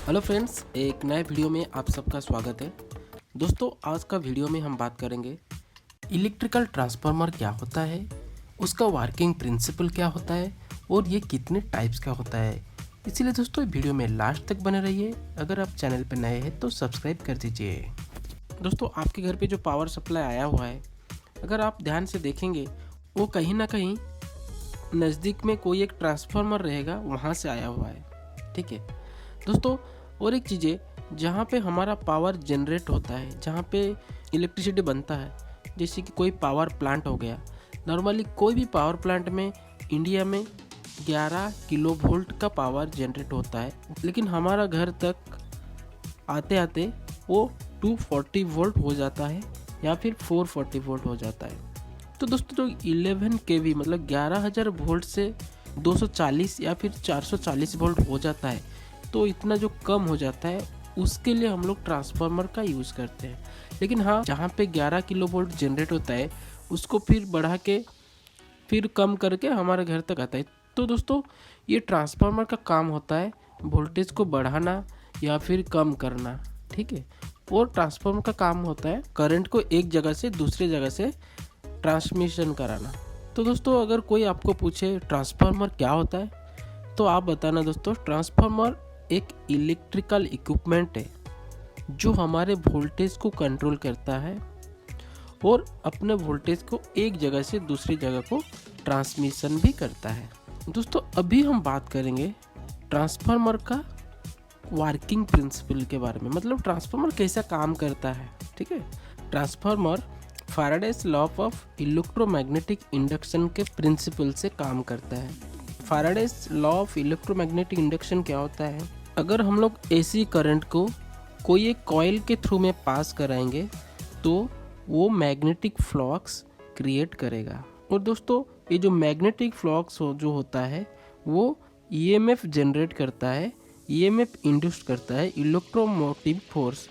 Hello friends, एक नए video में आप सबका स्वागत है। दोस्तों, आज का वीडियो में हम बात करेंगे इलेक्ट्रिकल ट्रांसफार्मर क्या होता है, उसका वर्किंग प्रिंसिपल क्या होता है और ये कितने टाइप्स का होता है। इसीलिए दोस्तों वीडियो में लास्ट तक बने रहिए। अगर आप चैनल पर नए हैं तो सब्सक्राइब कर दीजिए। दोस्तों, आपके घर पे जो पावर सप्लाई आया हुआ है, अगर आप ध्यान से देखेंगे वो कहीं ना कहीं नज़दीक में कोई एक ट्रांसफार्मर रहेगा, वहाँ से आया हुआ है। ठीक है दोस्तों, और एक चीज़ है, जहाँ पे हमारा पावर जनरेट होता है, जहाँ पे इलेक्ट्रिसिटी बनता है, जैसे कि कोई पावर प्लांट हो गया। नॉर्मली कोई भी पावर प्लांट में इंडिया में 11 किलो वोल्ट का पावर जनरेट होता है, लेकिन हमारा घर तक आते आते वो 240 वोल्ट हो जाता है या फिर 440 वोल्ट हो जाता है। तो दोस्तों, जो 11 केवी मतलब 11,000 वोल्ट से 240 या फिर 440 वोल्ट हो जाता है, तो इतना जो कम हो जाता है उसके लिए हम लोग ट्रांसफार्मर का यूज़ करते हैं। लेकिन हाँ, जहाँ पे 11 किलो वोल्ट जनरेट होता है उसको फिर बढ़ा के फिर कम करके हमारे घर तक आता है। तो दोस्तों, ये ट्रांसफार्मर का काम होता है वोल्टेज को बढ़ाना या फिर कम करना। ठीक है, और ट्रांसफार्मर का काम होता है करंट को एक जगह से दूसरी जगह से ट्रांसमिशन कराना। तो दोस्तों, अगर कोई आपको पूछे ट्रांसफार्मर क्या होता है, तो आप बताना दोस्तों, ट्रांसफार्मर एक इलेक्ट्रिकल इक्विपमेंट है जो हमारे वोल्टेज को कंट्रोल करता है और अपने वोल्टेज को एक जगह से दूसरी जगह को ट्रांसमिशन भी करता है। दोस्तों, अभी हम बात करेंगे ट्रांसफार्मर का वर्किंग प्रिंसिपल के बारे में, मतलब ट्रांसफार्मर कैसा काम करता है। ठीक है, transformer Faraday's law of electromagnetic induction के प्रिंसिपल से काम करता है। Faraday's law of electromagnetic induction क्या होता है? अगर हम लोग एसी करंट को कोई एक कॉइल के थ्रू में पास कराएंगे तो वो मैग्नेटिक फ्लक्स क्रिएट करेगा। और दोस्तों, ये जो मैग्नेटिक फ्लक्स जो होता है वो ईएमएफ जनरेट करता है, ईएमएफ इंड्यूस करता है, इलेक्ट्रोमोटिव फोर्स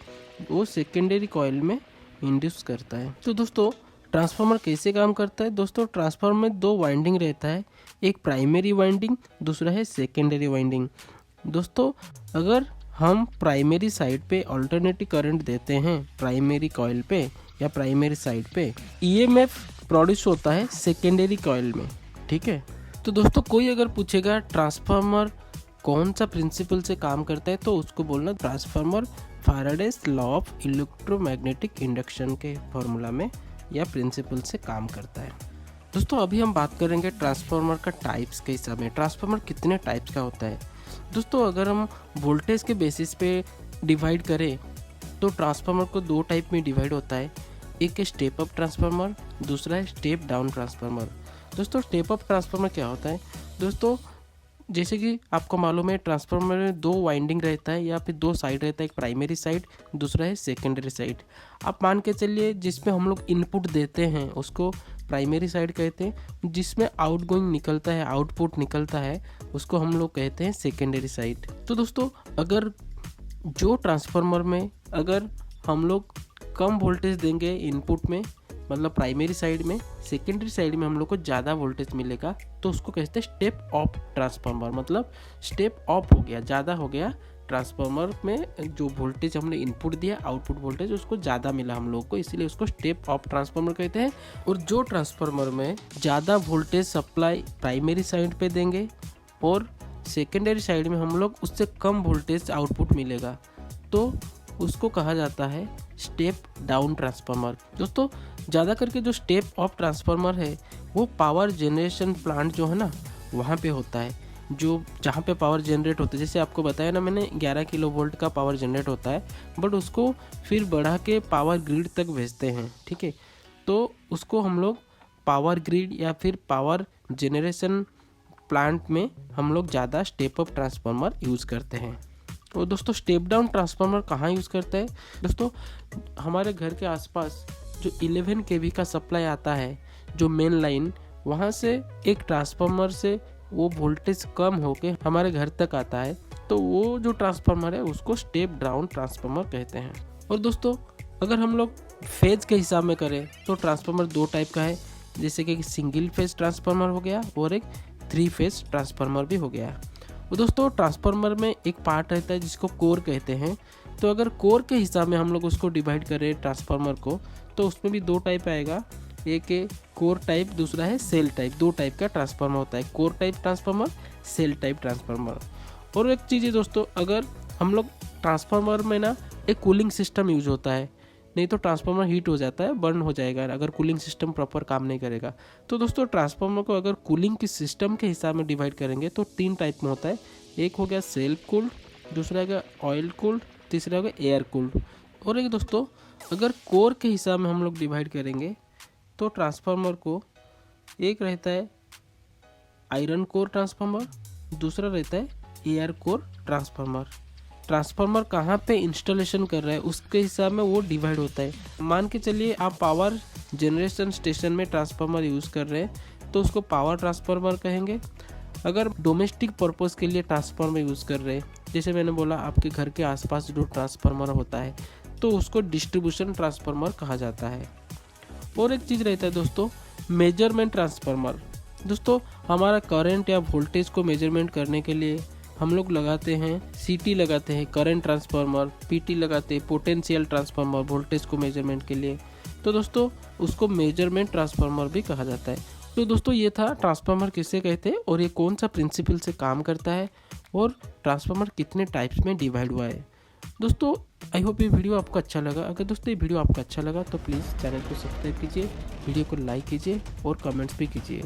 वो सेकेंडरी कॉइल में इंड्यूस करता है। तो दोस्तों, ट्रांसफार्मर कैसे काम करता है? दोस्तों, ट्रांसफार्मर में दो वाइंडिंग रहता है, एक प्राइमरी वाइंडिंग, दूसरा है सेकेंडरी वाइंडिंग। दोस्तों, अगर हम प्राइमरी साइड पे अल्टरनेटिव करंट देते हैं प्राइमरी कॉइल पे या प्राइमरी साइड पे, ईएमएफ प्रोड्यूस होता है सेकेंडरी कॉइल में। ठीक है, तो दोस्तों, कोई अगर पूछेगा ट्रांसफार्मर कौन सा प्रिंसिपल से काम करता है, तो उसको बोलना transformer Faraday's law of electromagnetic induction के फॉर्मूला में या प्रिंसिपल से काम करता है। दोस्तों, अभी हम बात करेंगे ट्रांसफार्मर का टाइप्स के हिसाब में, ट्रांसफार्मर कितने टाइप्स का होता है। दोस्तों, अगर हम वोल्टेज के बेसिस पे डिवाइड करें तो ट्रांसफार्मर को दो टाइप में डिवाइड होता है, एक है स्टेप अप ट्रांसफार्मर, दूसरा है स्टेप डाउन ट्रांसफार्मर। दोस्तों, स्टेप अप ट्रांसफार्मर क्या होता है? दोस्तों, जैसे कि आपको मालूम है ट्रांसफार्मर में दो वाइंडिंग रहता है या फिर दो साइड रहता है, एक प्राइमरी साइड, दूसरा है सेकेंडरी साइड। आप मान के चलिए जिसमें हम लोग इनपुट देते हैं उसको प्राइमरी साइड कहते हैं, जिसमें आउटगोइंग निकलता है, आउटपुट निकलता है, उसको हम लोग कहते हैं सेकेंडरी साइड। तो दोस्तों, अगर जो ट्रांसफार्मर में अगर हम लोग कम वोल्टेज देंगे इनपुट में, मतलब प्राइमरी साइड में, सेकेंडरी साइड में हम लोग को ज़्यादा वोल्टेज मिलेगा, तो उसको कहते हैं स्टेप अप ट्रांसफार्मर। मतलब स्टेप अप हो गया, ज़्यादा हो गया ट्रांसफार्मर में, जो वोल्टेज हमने इनपुट दिया आउटपुट वोल्टेज उसको ज़्यादा मिला हम लोग को, इसीलिए उसको स्टेप अप ट्रांसफार्मर कहते हैं। और जो ट्रांसफार्मर में ज़्यादा वोल्टेज सप्लाई प्राइमरी साइड पे देंगे और सेकेंडरी साइड में हम लोग उससे कम वोल्टेज आउटपुट मिलेगा, तो उसको कहा जाता है स्टेप डाउन ट्रांसफार्मर। दोस्तों, ज़्यादा करके जो स्टेप अप ट्रांसफार्मर है वो पावर जनरेशन प्लांट जो है ना वहाँ पे होता है, जो जहाँ पे पावर जनरेट होता है। जैसे आपको बताया ना मैंने, 11 किलो वोल्ट का पावर जनरेट होता है, बट उसको फिर बढ़ा के पावर ग्रिड तक भेजते हैं। ठीक है, तो उसको हम लोग पावर ग्रिड या फिर पावर जनरेशन प्लांट में हम लोग ज़्यादा स्टेप अप ट्रांसफार्मर यूज़ करते हैं। और दोस्तों, स्टेप डाउन ट्रांसफार्मर कहाँ यूज़ करता है? दोस्तों, हमारे घर के आसपास जो 11 केवी का सप्लाई आता है, जो मेन लाइन, वहाँ से एक ट्रांसफार्मर से वो वोल्टेज कम होके हमारे घर तक आता है, तो वो जो ट्रांसफार्मर है उसको स्टेप डाउन ट्रांसफार्मर कहते हैं। और दोस्तों, अगर हम लोग फेज के हिसाब में करें तो ट्रांसफार्मर दो टाइप का है, जैसे कि सिंगल फेज ट्रांसफार्मर हो गया और एक 3 फेज ट्रांसफार्मर भी हो गया। और दोस्तों ट्रांसफार्मर में एक पार्ट रहता है जिसको कोर कहते हैं। तो अगर कोर के हिसाब में हम लोग उसको डिवाइड करें ट्रांसफार्मर को, तो उसमें भी दो टाइप आएगा। एक है कोर टाइप, दूसरा है सेल टाइप। दो टाइप का ट्रांसफार्मर होता है, core type transformer, cell type transformer. और एक चीज़ है दोस्तों, अगर हम लोग ट्रांसफार्मर में ना एक कूलिंग सिस्टम यूज होता है, नहीं तो ट्रांसफार्मर हीट हो जाता है, बर्न हो जाएगा अगर कूलिंग सिस्टम प्रॉपर काम नहीं करेगा। तो दोस्तों ट्रांसफार्मर को अगर कूलिंग के सिस्टम के हिसाब में डिवाइड करेंगे तो 3 टाइप में होता है। एक हो गया सेल्फ कूल्ड, दूसरा हो गया ऑयल कूल्ड, तीसरा हो गया एयर कूल्ड। और एक दोस्तों अगर कोर के हिसाब में हम लोग डिवाइड करेंगे तो ट्रांसफार्मर को एक रहता है आयरन कोर ट्रांसफार्मर, दूसरा रहता है एयर कोर ट्रांसफार्मर। ट्रांसफार्मर कहाँ पे इंस्टॉलेशन कर रहा है उसके हिसाब में वो डिवाइड होता है। मान के चलिए आप पावर जनरेशन स्टेशन में ट्रांसफार्मर यूज़ कर रहे हैं तो उसको पावर ट्रांसफार्मर कहेंगे। अगर डोमेस्टिक पर्पस के लिए ट्रांसफार्मर यूज़ कर रहे हैं, जैसे मैंने बोला आपके घर के आसपास जो ट्रांसफार्मर होता है तो उसको डिस्ट्रीब्यूशन ट्रांसफार्मर कहा जाता है। और एक चीज़ रहता है दोस्तों मेजरमेंट ट्रांसफार्मर। दोस्तों हमारा करंट या वोल्टेज को मेजरमेंट करने के लिए हम लोग लगाते हैं सीटी लगाते हैं, करंट ट्रांसफार्मर, पीटी लगाते हैं, पोटेंशियल ट्रांसफार्मर, वोल्टेज को मेजरमेंट के लिए। तो दोस्तों उसको मेजरमेंट ट्रांसफार्मर भी कहा जाता है। तो दोस्तों ये था ट्रांसफार्मर किसे कहते हैं और ये कौन सा प्रिंसिपल से काम करता है और ट्रांसफार्मर कितने टाइप्स में डिवाइड हुआ है। दोस्तों आई होप ये वीडियो आपको अच्छा लगा। अगर दोस्तों ये वीडियो आपको अच्छा लगा तो प्लीज़ चैनल को सब्सक्राइब कीजिए, वीडियो को लाइक कीजिए और कमेंट्स भी कीजिए।